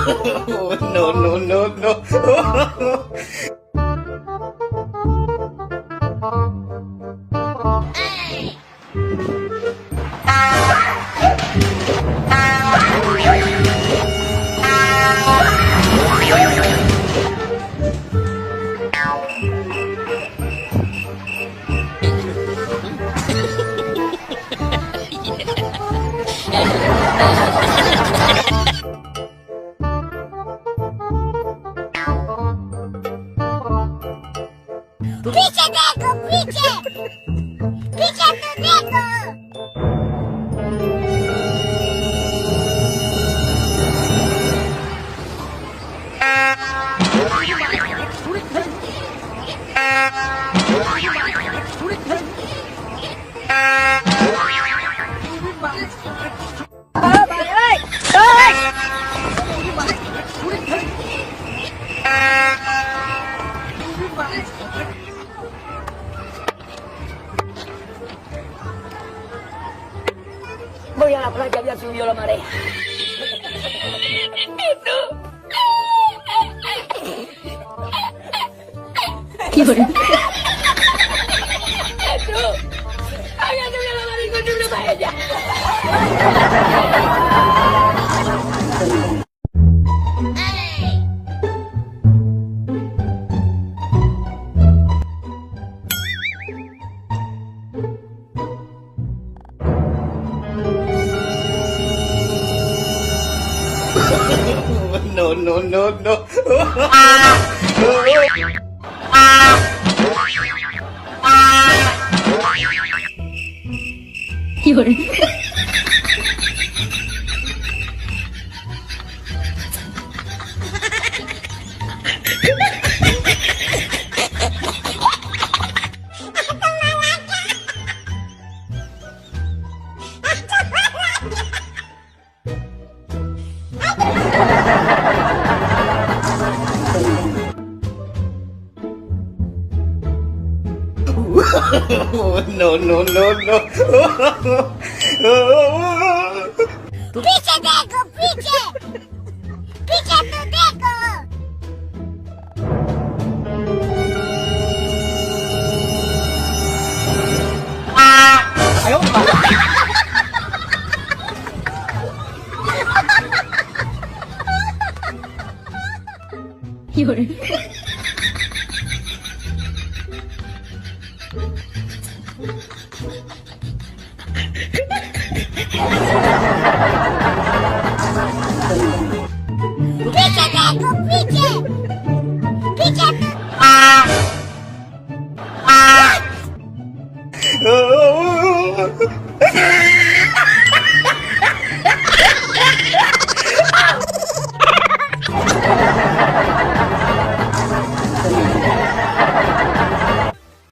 No, no, no, no. पीछे देखो पीछे पीछे तो देखो Voy a la playa, ya subió la marea. ¿Qué fue? ¡Hágase la mano y encontré una paella! No, no, no, no. ¿Qué fue? No, no, no, no. पीछे देखो पीछे पीछे तो देखो ¿Qué fue?